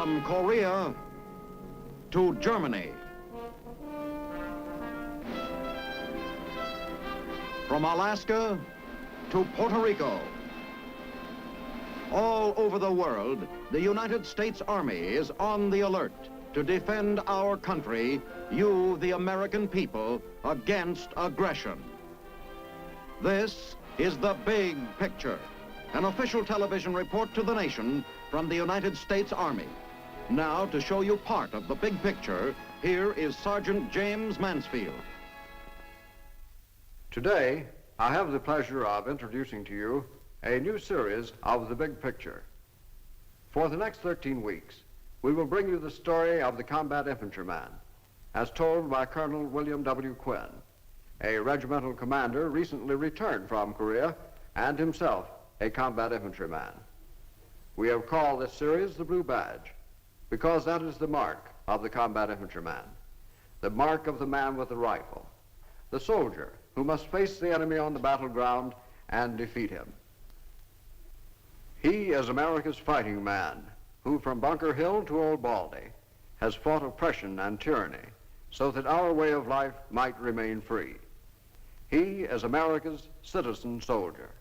From Korea to Germany. From Alaska to Puerto Rico. All over the world, the United States Army is on the alert to defend our country, you, the American people, against aggression. This is The Big Picture, an official television report to the nation from the United States Army. Now, to show you part of the big picture, here is Sergeant James Mansfield. Today, I have the pleasure of introducing to you a new series of The Big Picture. For the next 13 weeks, we will bring you the story of the combat infantryman, as told by Colonel William W. Quinn, a regimental commander recently returned from Korea and himself a combat infantryman. We have called this series the Blue Badge because that is the mark of the combat infantryman, the mark of the man with the rifle, the soldier who must face the enemy on the battleground and defeat him. He is America's fighting man, who from Bunker Hill to Old Baldy has fought oppression and tyranny so that our way of life might remain free. He is America's citizen soldier.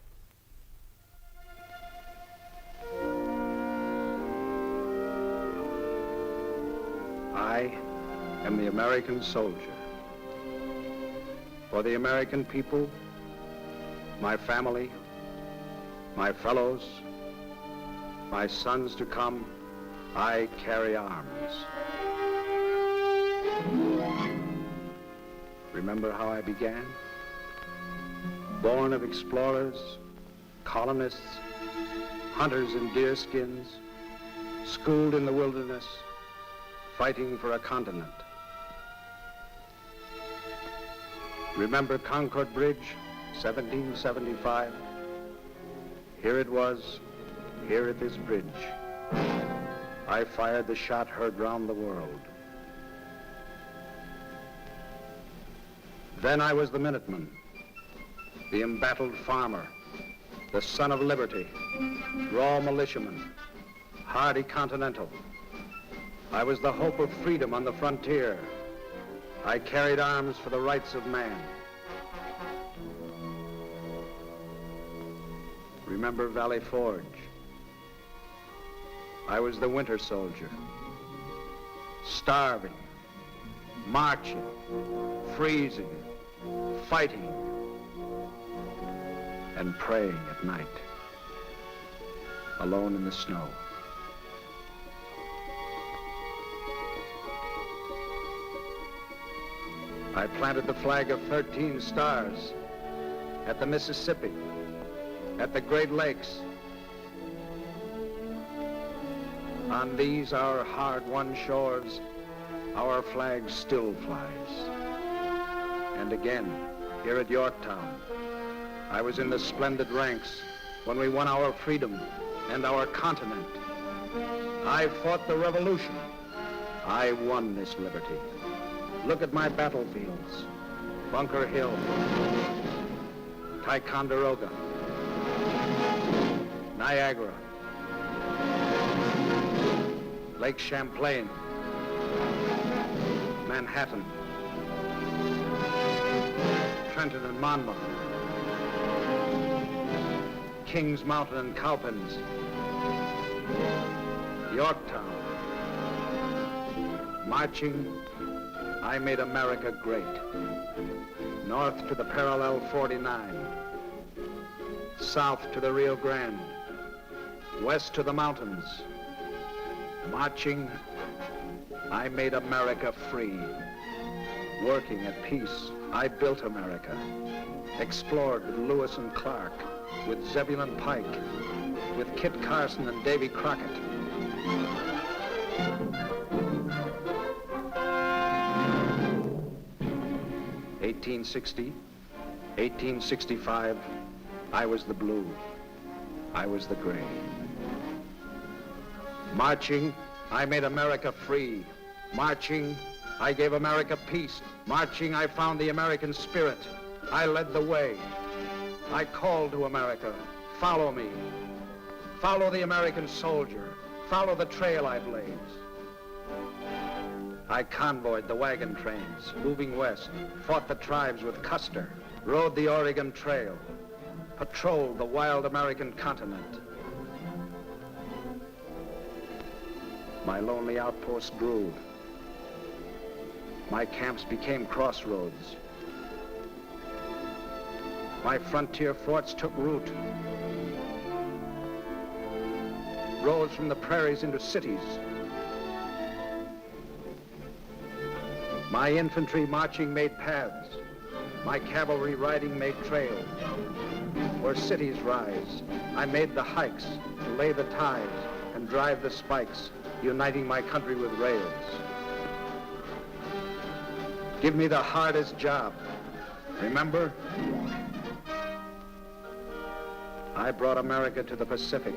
I am the American soldier. For the American people, my family, my fellows, my sons to come, I carry arms. Remember how I began? Born of explorers, colonists, hunters in deerskins, schooled in the wilderness, fighting for a continent. Remember Concord Bridge, 1775? Here it was, here at this bridge. I fired the shot heard round the world. Then I was the Minuteman, the embattled farmer, the son of liberty, raw militiaman, hardy continental. I was the hope of freedom on the frontier. I carried arms for the rights of man. Remember Valley Forge? I was the winter soldier, starving, marching, freezing, fighting, and praying at night, alone in the snow. I planted the flag of 13 stars at the Mississippi, at the Great Lakes. On these, our hard-won shores, our flag still flies. And again, here at Yorktown, I was in the splendid ranks when we won our freedom and our continent. I fought the revolution. I won this liberty. Look at my battlefields. Bunker Hill, Ticonderoga, Niagara, Lake Champlain, Manhattan, Trenton and Monmouth, Kings Mountain and Cowpens, Yorktown. Marching, I made America great. North to the parallel 49, south to the Rio Grande, west to the mountains. Marching, I made America free. Working at peace, I built America. Explored with Lewis and Clark, with Zebulon Pike, with Kit Carson and Davy Crockett. 1860, 1865, I was the blue, I was the gray. Marching, I made America free. Marching, I gave America peace. Marching, I found the American spirit. I led the way. I called to America, follow me. Follow the American soldier. Follow the trail I blaze. I convoyed the wagon trains, moving west, fought the tribes with Custer, rode the Oregon Trail, patrolled the wild American continent. My lonely outpost grew. My camps became crossroads. My frontier forts took root. Rose from the prairies into cities. My infantry marching made paths. My cavalry riding made trails. Where cities rise, I made the hikes to lay the ties and drive the spikes, uniting my country with rails. Give me the hardest job. Remember? I brought America to the Pacific,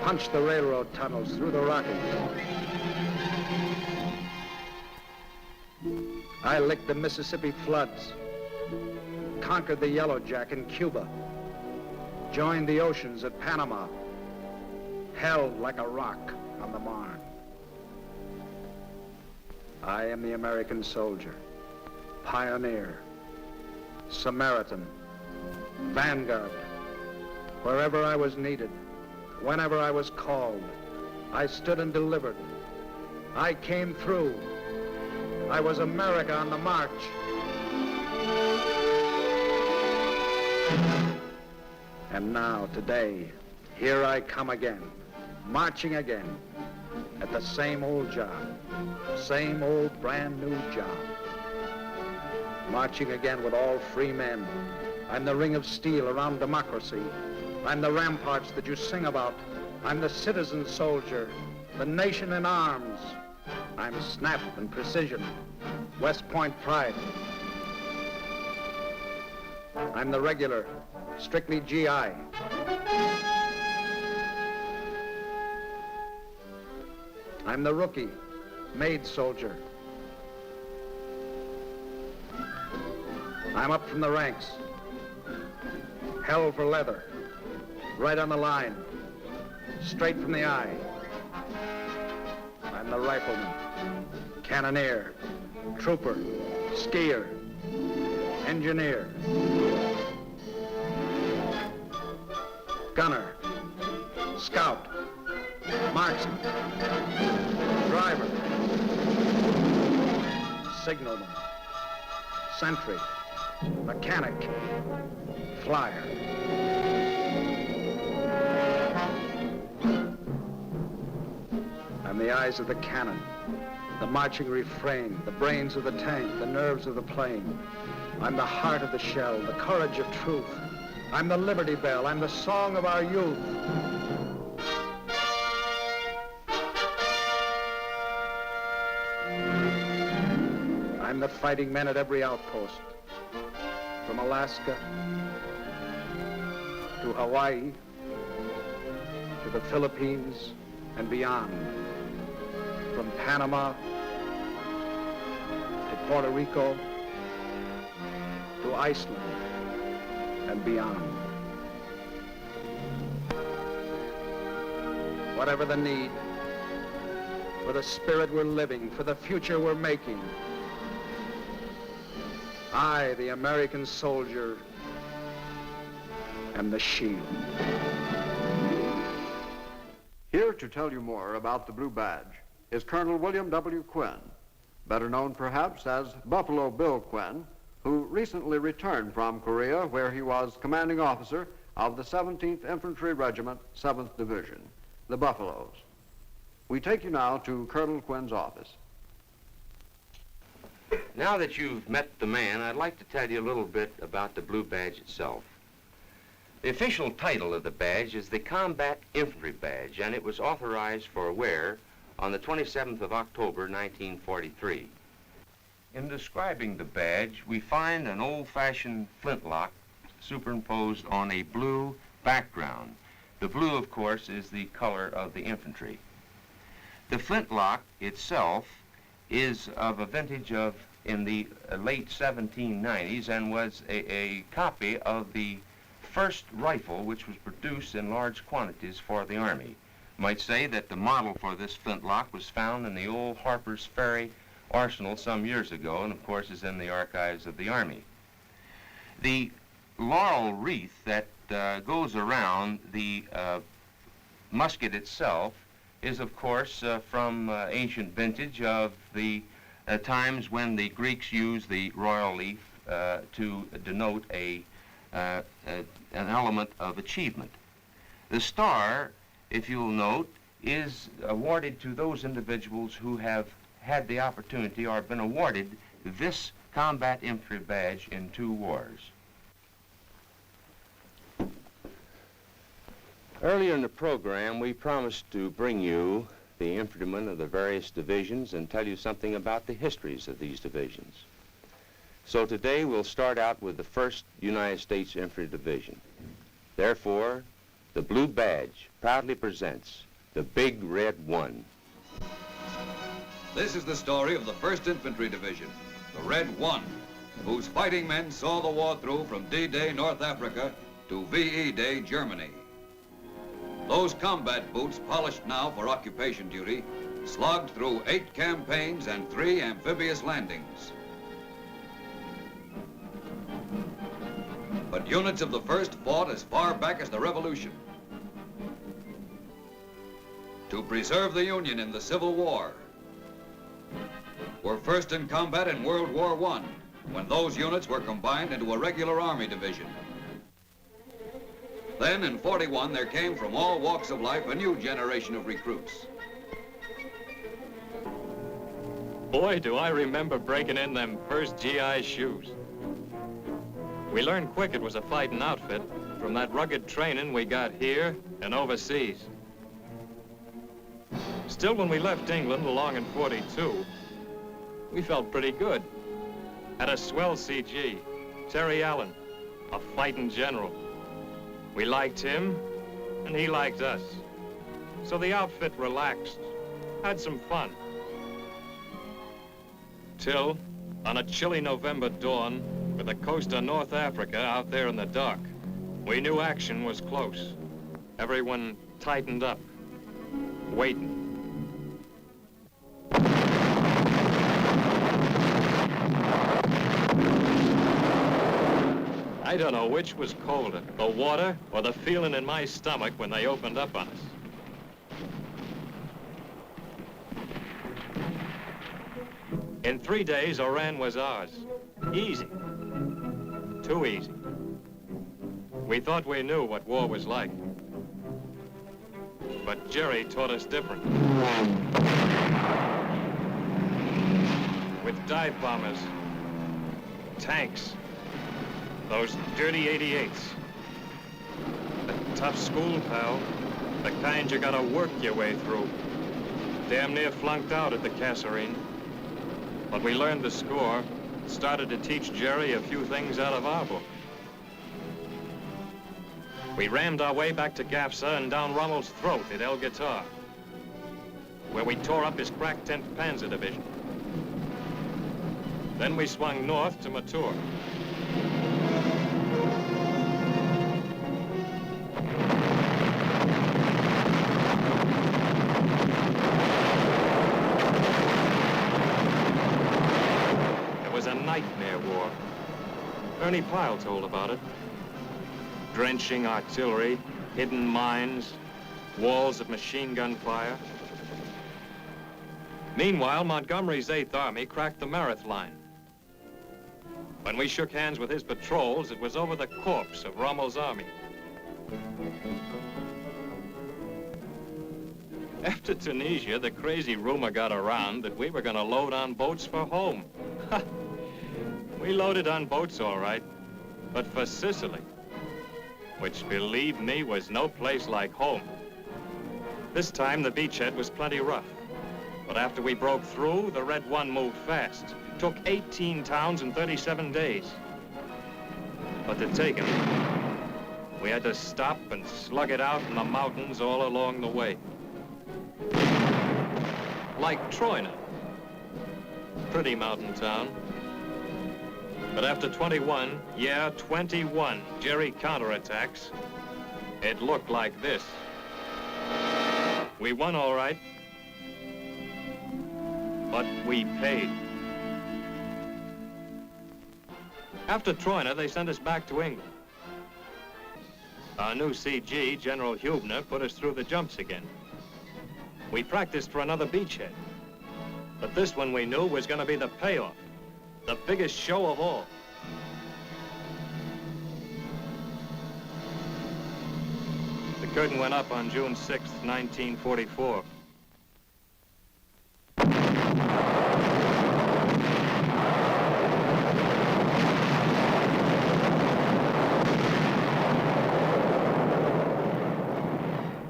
punched the railroad tunnels through the Rockies. I licked the Mississippi floods, conquered the Yellow Jack in Cuba, joined the oceans at Panama, held like a rock on the Marne. I am the American soldier, pioneer, Samaritan, vanguard. Wherever I was needed, whenever I was called, I stood and delivered. I came through. I was America on the march. And now, today, here I come again, marching again, at the same old job, same old brand new job. Marching again with all free men. I'm the ring of steel around democracy. I'm the ramparts that you sing about. I'm the citizen soldier, the nation in arms. I'm snap and precision, West Point pride. I'm the regular, strictly GI. I'm the rookie, maid soldier. I'm up from the ranks, hell for leather, right on the line, straight from the eye. I'm the rifleman, cannoneer, trooper, skier, engineer, gunner, scout, marksman, driver, signalman, sentry, mechanic, flyer. I'm the eyes of the cannon, the marching refrain, the brains of the tank, the nerves of the plane. I'm the heart of the shell, the courage of truth. I'm the Liberty Bell, I'm the song of our youth. I'm the fighting men at every outpost, from Alaska to Hawaii to the Philippines and beyond, from Panama to Puerto Rico to Iceland and beyond. Whatever the need, for the spirit we're living, for the future we're making, I, the American soldier, am the shield. Here to tell you more about the Blue Badge is Colonel William W. Quinn, better known perhaps as Buffalo Bill Quinn, who recently returned from Korea, where he was commanding officer of the 17th Infantry Regiment, 7th Division, the Buffaloes. We take you now to Colonel Quinn's office. Now that you've met the man, I'd like to tell you a little bit about the Blue Badge itself. The official title of the badge is the Combat Infantry Badge, and it was authorized for wear on the 27th of October, 1943. In describing the badge, we find an old-fashioned flintlock superimposed on a blue background. The blue, of course, is the color of the infantry. The flintlock itself is of a vintage of in the late 1790s and was a copy of the first rifle which was produced in large quantities for the Army. Might say that the model for this flintlock was found in the old Harper's Ferry arsenal some years ago, and of course is in the archives of the Army. The laurel wreath that goes around the musket itself is, of course, from ancient vintage of the times when the Greeks used the royal leaf to denote an element of achievement. The star, if you'll note, is awarded to those individuals who have had the opportunity or been awarded this combat infantry badge in 2 wars. Earlier in the program, we promised to bring you the infantrymen of the various divisions and tell you something about the histories of these divisions. So today we'll start out with the 1st United States Infantry Division. Therefore, the blue badge proudly presents the Big Red One. This is the story of the 1st Infantry Division, the Red One, whose fighting men saw the war through from D-Day, North Africa, to VE Day, Germany. Those combat boots, polished now for occupation duty, slogged through 8 campaigns and 3 amphibious landings. But units of the 1st fought as far back as the Revolution to preserve the Union in the Civil War. Were first in combat in World War I, when those units were combined into a regular Army division. Then in '41, there came from all walks of life a new generation of recruits. Boy, do I remember breaking in them first GI shoes. We learned quick it was a fighting outfit from that rugged training we got here and overseas. Still, when we left England along in '42, we felt pretty good. Had a swell CG, Terry Allen, a fighting general. We liked him, and he liked us. So the outfit relaxed, had some fun. Till, on a chilly November dawn, with the coast of North Africa out there in the dark, we knew action was close. Everyone tightened up, waiting. I don't know which was colder, the water or the feeling in my stomach when they opened up on us. In 3 days, Oran was ours. Easy. Too easy. We thought we knew what war was like. But Jerry taught us different. With dive bombers, tanks, those dirty 88s. A tough school, pal. The kind you gotta work your way through. Damn near flunked out at the Kasserine. But we learned the score, started to teach Jerry a few things out of our book. We rammed our way back to Gafsa and down Rommel's throat at El Guitar, where we tore up his crack 10th Panzer Division. Then we swung north to Matur. Nightmare war. Ernie Pyle told about it. Drenching artillery, hidden mines, walls of machine gun fire. Meanwhile, Montgomery's 8th Army cracked the Mareth line. When we shook hands with his patrols, it was over the corpse of Rommel's army. After Tunisia, the crazy rumor got around that we were going to load on boats for home. We loaded on boats, all right, but for Sicily, which, believe me, was no place like home. This time, the beachhead was plenty rough, but after we broke through, the Red One moved fast. Took 18 towns in 37 days. But to take them, we had to stop and slug it out in the mountains all along the way. Like Troina, pretty mountain town. But after 21, yeah, 21 Jerry counterattacks, it looked like this. We won all right, but we paid. After Troina, they sent us back to England. Our new CG, General Hubner, put us through the jumps again. We practiced for another beachhead, but this one we knew was going to be the payoff, the biggest show of all. The curtain went up on June 6th, 1944.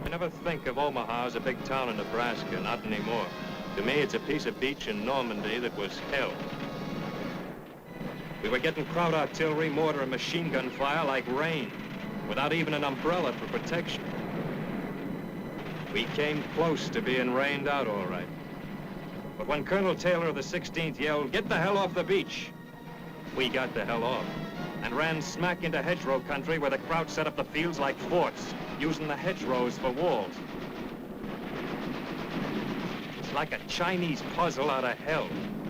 I never think of Omaha as a big town in Nebraska, not anymore. To me, it's a piece of beach in Normandy that was hell. We were getting Kraut artillery, mortar, and machine gun fire like rain, without even an umbrella for protection. We came close to being rained out all right. But when Colonel Taylor of the 16th yelled, "Get the hell off the beach," we got the hell off and ran smack into hedgerow country where the Kraut set up the fields like forts, using the hedgerows for walls. It's like a Chinese puzzle out of hell.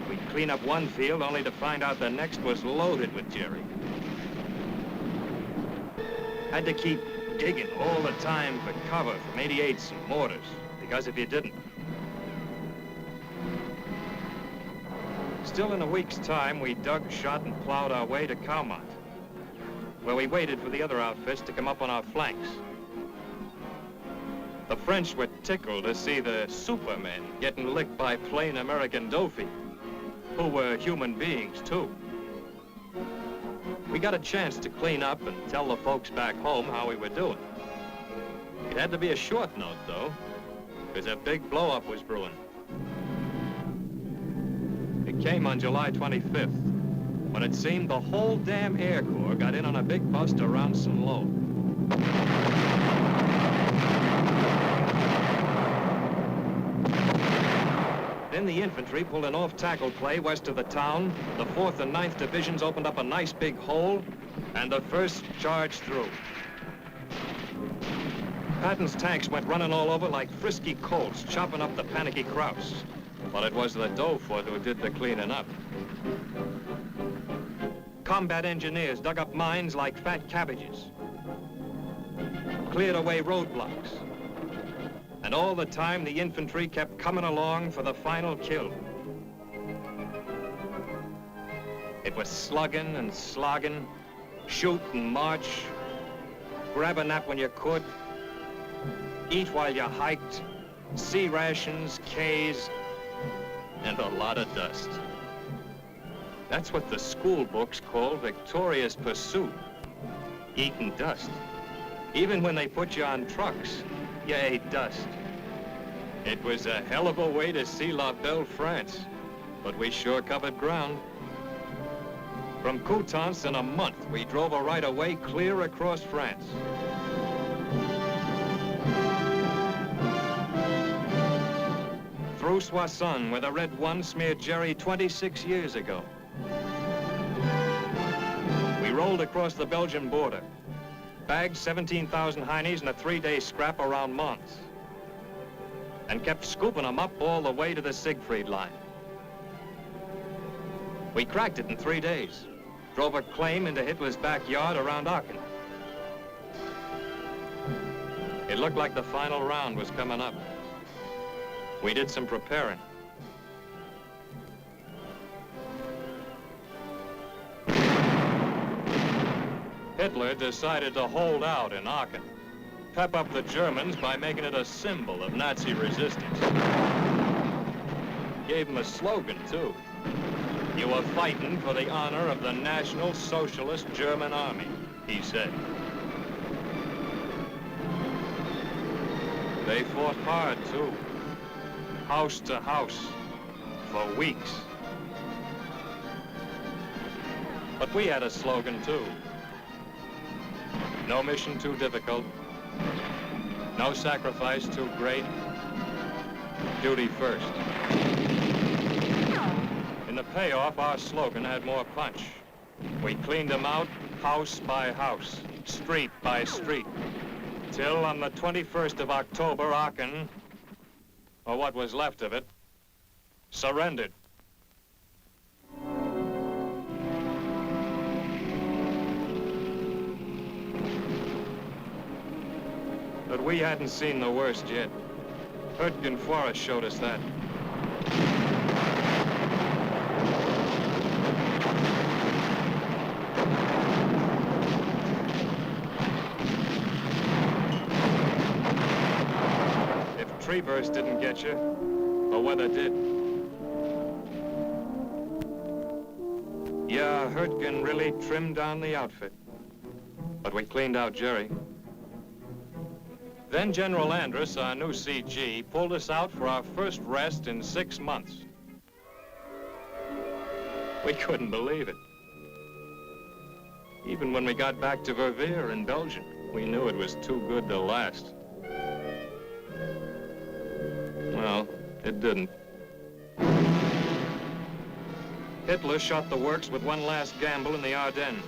We'd clean up one field only to find out the next was loaded with Jerry. Had to keep digging all the time for cover from 88s and mortars, because if you didn't... Still in a week's time, we dug, shot, and plowed our way to Calmont, where we waited for the other outfits to come up on our flanks. The French were tickled to see the supermen getting licked by plain American doughy, who were human beings, too. We got a chance to clean up and tell the folks back home how we were doing. It had to be a short note, though, because a big blow-up was brewing. It came on July 25th, when it seemed the whole damn Air Corps got in on a big bust around St. Lo. Then the infantry pulled an off-tackle play west of the town. The 4th and 9th Divisions opened up a nice big hole, and the 1st charged through. Patton's tanks went running all over like frisky colts, chopping up the panicky Krauts. But it was the Doughfoot who did the cleaning up. Combat engineers dug up mines like fat cabbages, cleared away roadblocks. And all the time, the infantry kept coming along for the final kill. It was slugging and slogging, shoot and march, grab a nap when you could, eat while you hiked, sea rations, Ks, and a lot of dust. That's what the school books call victorious pursuit, eating dust. Even when they put you on trucks, you ate dust. It was a hell of a way to see La Belle France, but we sure covered ground. From Coutances in a month, we drove a right-of-way clear across France. Through Soissons, where the Red One smeared Jerry 26 years ago. We rolled across the Belgian border, bagged 17,000 Heinies in a 3-day scrap around Mons, and kept scooping them up all the way to the Siegfried line. We cracked it in 3 days, drove a claim into Hitler's backyard around Aachen. It looked like the final round was coming up. We did some preparing. Hitler decided to hold out in Aachen, pep up the Germans by making it a symbol of Nazi resistance. Gave them a slogan, too. "You were fighting for the honor of the National Socialist German Army," he said. They fought hard, too, house to house, for weeks. But we had a slogan, too. No mission too difficult, no sacrifice too great, duty first. In the payoff, our slogan had more punch. We cleaned them out house by house, street by street, till on the 21st of October, Aachen or what was left of it, surrendered. But we hadn't seen the worst yet. Hurtgen Forrest showed us that. If tree burst didn't get you, the weather did. Yeah, Hurtgen really trimmed down the outfit. But we cleaned out Jerry. Then General Andrus, our new CG, pulled us out for our first rest in 6 months. We couldn't believe it. Even when we got back to Verviers in Belgium, we knew it was too good to last. Well, it didn't. Hitler shot the works with one last gamble in the Ardennes.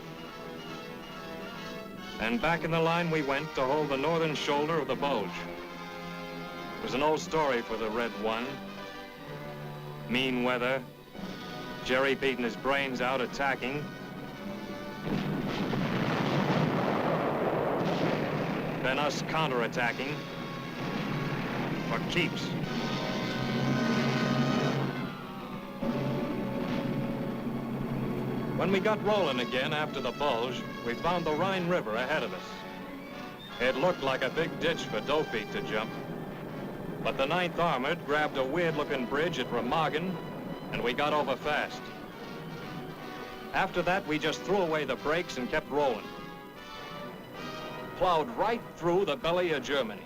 And back in the line we went to hold the northern shoulder of the Bulge. It was an old story for the Red One. Mean weather, Jerry beating his brains out attacking. Then us counterattacking for keeps. When we got rolling again after the Bulge, we found the Rhine River ahead of us. It looked like a big ditch for doe feet to jump. But the 9th Armored grabbed a weird-looking bridge at Remagen, and we got over fast. After that, we just threw away the brakes and kept rolling. Plowed right through the belly of Germany.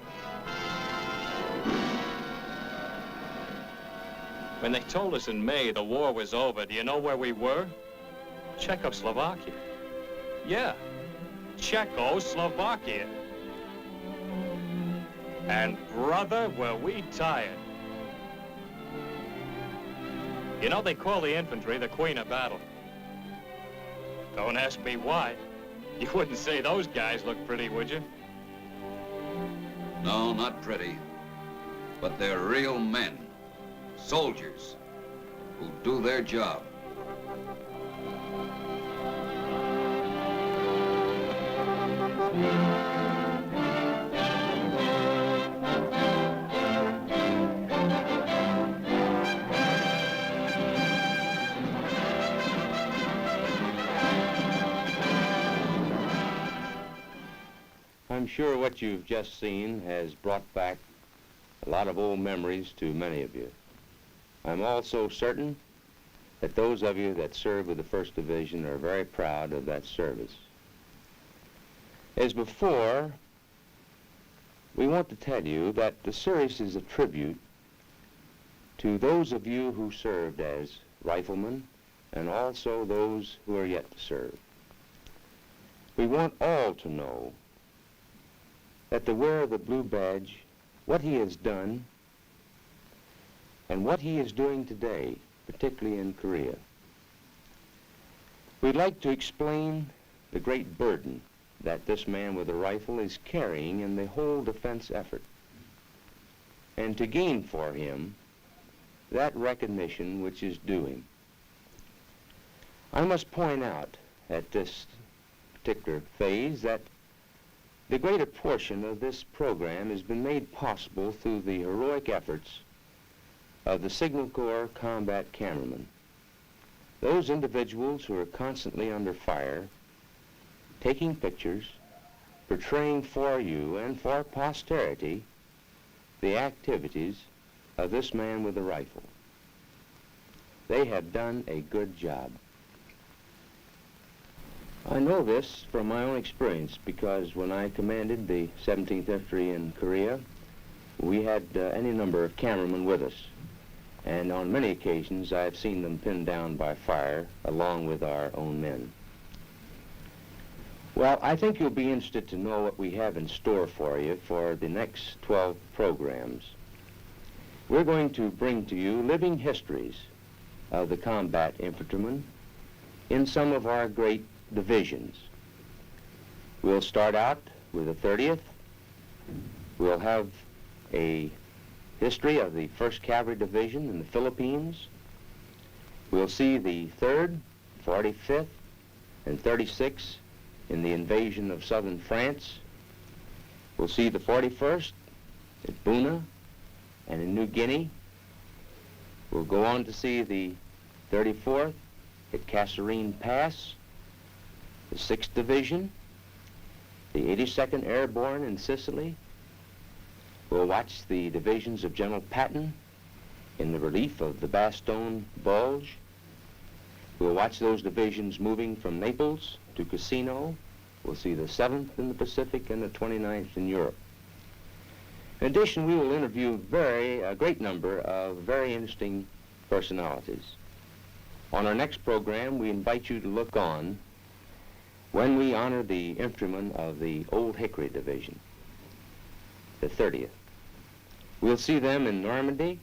When they told us in May the war was over, do you know where we were? Czechoslovakia. Yeah, Czechoslovakia. And brother, were we tired. You know, they call the infantry the queen of battle. Don't ask me why. You wouldn't say those guys look pretty, would you? No, not pretty. But they're real men. Soldiers who do their job. I'm sure what you've just seen has brought back a lot of old memories to many of you. I'm also certain that those of you that serve with the 1st Division are very proud of that service. As before, we want to tell you that the series is a tribute to those of you who served as riflemen and also those who are yet to serve. We want all to know that the wearer of the blue badge, what he has done and what he is doing today, particularly in Korea. We'd like to explain the great burden that this man with a rifle is carrying in the whole defense effort, and to gain for him that recognition which is due him. I must point out at this particular phase that the greater portion of this program has been made possible through the heroic efforts of the Signal Corps combat cameramen. Those individuals who are constantly under fire, taking pictures, portraying for you and for posterity the activities of this man with a rifle. They have done a good job. I know this from my own experience because when I commanded the 17th Infantry in Korea, we had any number of cameramen with us. And on many occasions, I've seen them pinned down by fire along with our own men. Well, I think you'll be interested to know what we have in store for you for the next 12 programs. We're going to bring to you living histories of the combat infantrymen in some of our great divisions. We'll start out with the 30th. We'll have a history of the 1st Cavalry Division in the Philippines. We'll see the 3rd, 45th, and 36th in the invasion of southern France. We'll see the 41st at Buna and in New Guinea. We'll go on to see the 34th at Kasserine Pass, the 6th Division, the 82nd Airborne in Sicily. We'll watch the divisions of General Patton in the relief of the Bastogne Bulge. We'll watch those divisions moving from Naples to Cassino. We'll see the 7th in the Pacific and the 29th in Europe. In addition, we will interview a great number of very interesting personalities. On our next program, we invite you to look on when we honor the infantrymen of the Old Hickory Division, the 30th. We'll see them in Normandy,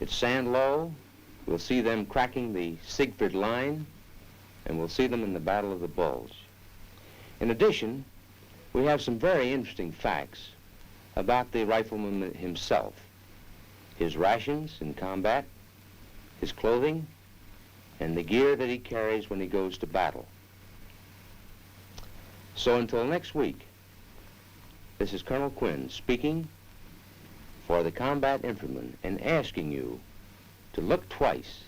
at Saint-Lô. We'll see them cracking the Siegfried Line, and we'll see them in the Battle of the Bulge. In addition, we have some very interesting facts about the rifleman himself, his rations in combat, his clothing, and the gear that he carries when he goes to battle. So until next week, this is Colonel Quinn speaking for the combat infantryman and asking you to look twice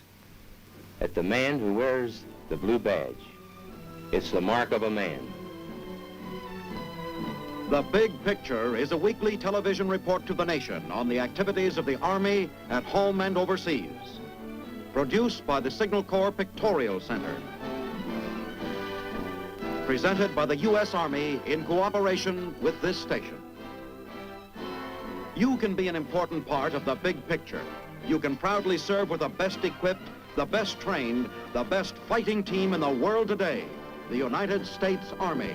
at the man who wears the blue badge. It's the mark of a man. The Big Picture is a weekly television report to the nation on the activities of the Army at home and overseas. Produced by the Signal Corps Pictorial Center. Presented by the U.S. Army in cooperation with this station. You can be an important part of the big picture. You can proudly serve with the best equipped, the best trained, the best fighting team in the world today, the United States Army.